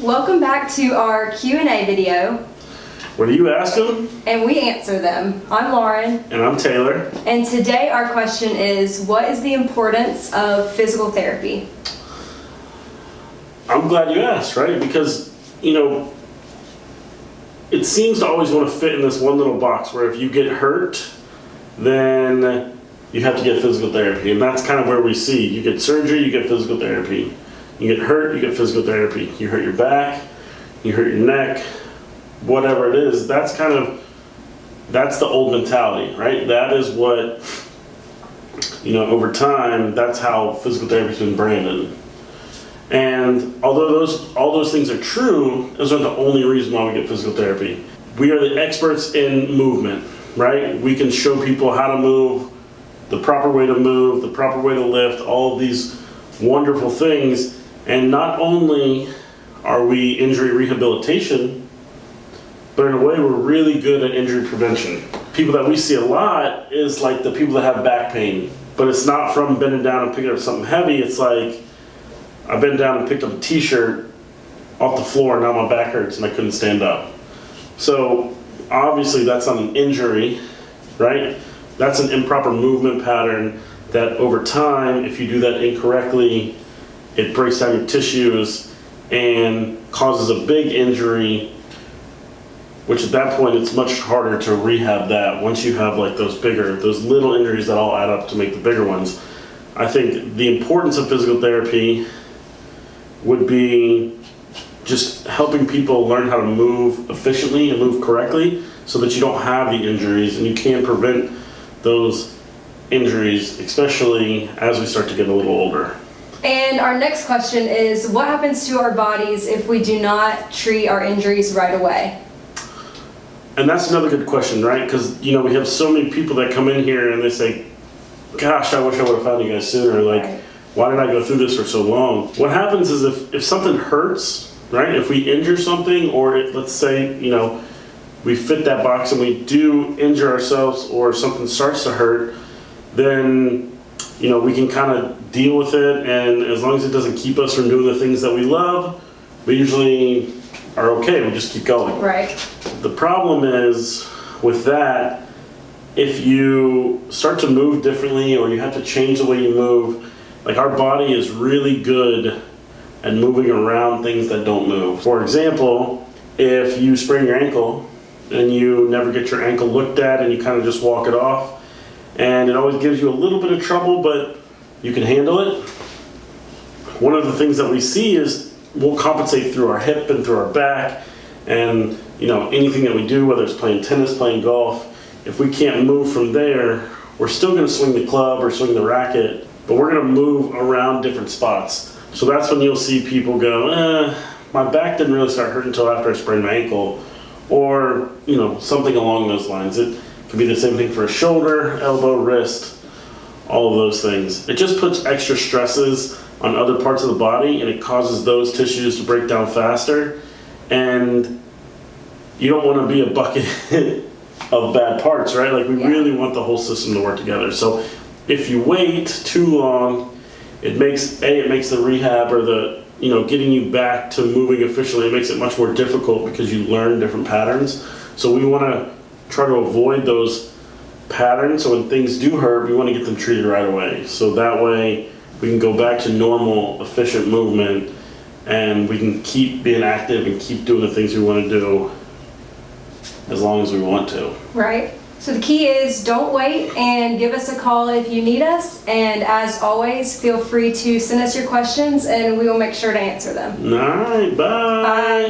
Welcome back to our Q&A video. Where you ask them? And we answer them. I'm Lauren. And I'm Taylor. And today our question is, what is the importance of physical therapy? I'm glad you asked, right? Because, it seems to always want to fit in this one little box where if you get hurt, then you have to get physical therapy. And that's kind of where we see. You get surgery, you get physical therapy. You get hurt, you get physical therapy. You hurt your back, you hurt your neck, whatever it is, that's the old mentality, right? That is what, over time, that's how physical therapy's been branded. And although all those things are true, those aren't the only reason why we get physical therapy. We are the experts in movement, right? We can show people how to move, the proper way to move, the proper way to lift, all of these wonderful things. And not only are we injury rehabilitation, but in a way we're really good at injury prevention. People that we see a lot is like the people that have back pain, but it's not from bending down and picking up something heavy. It's like, I bent down and picked up a t-shirt off the floor and now my back hurts and I couldn't stand up. So obviously that's not an injury, right? That's an improper movement pattern that over time, if you do that incorrectly, it breaks down your tissues and causes a big injury, which at that point it's much harder to rehab that once you have like those little injuries that all add up to make the bigger ones. I think the importance of physical therapy would be just helping people learn how to move efficiently and move correctly so that you don't have the injuries and you can prevent those injuries, especially as we start to get a little older. And our next question is, what happens to our bodies if we do not treat our injuries right away? And that's another good question, right? Because, we have so many people that come in here and they say, gosh, I wish I would have found you guys sooner. Like, right. Why did I go through this for so long? What happens is if something hurts, right? If we injure something, or let's say, we fit that box and we do injure ourselves or something starts to hurt, then we can kind of deal with it, and as long as it doesn't keep us from doing the things that we love, we usually are okay. We just keep going. Right. The problem is with that, if you start to move differently or you have to change the way you move, like our body is really good at moving around things that don't move. For example, if you sprain your ankle and you never get your ankle looked at and you kind of just walk it off, and it always gives you a little bit of trouble, but you can handle it. One of the things that we see is we'll compensate through our hip and through our back, and anything that we do, whether it's playing tennis, playing golf, if we can't move from there, we're still going to swing the club or swing the racket, but we're going to move around different spots. So that's when you'll see people go, my back didn't really start hurting until after I sprained my ankle, or something along those lines. It could be the same thing for a shoulder, elbow, wrist, all of those things. It just puts extra stresses on other parts of the body and it causes those tissues to break down faster, and you don't want to be a bucket of bad parts, right? Like we really want the whole system to work together. So if you wait too long, it makes the rehab or the getting you back to moving efficiently, it makes it much more difficult because you learn different patterns. So we want to try to avoid those patterns. So when things do hurt, we want to get them treated right away. So that way we can go back to normal, efficient movement, and we can keep being active and keep doing the things we want to do as long as we want to. Right. So the key is don't wait, and give us a call if you need us. And as always, feel free to send us your questions and we will make sure to answer them. All right, bye. Bye.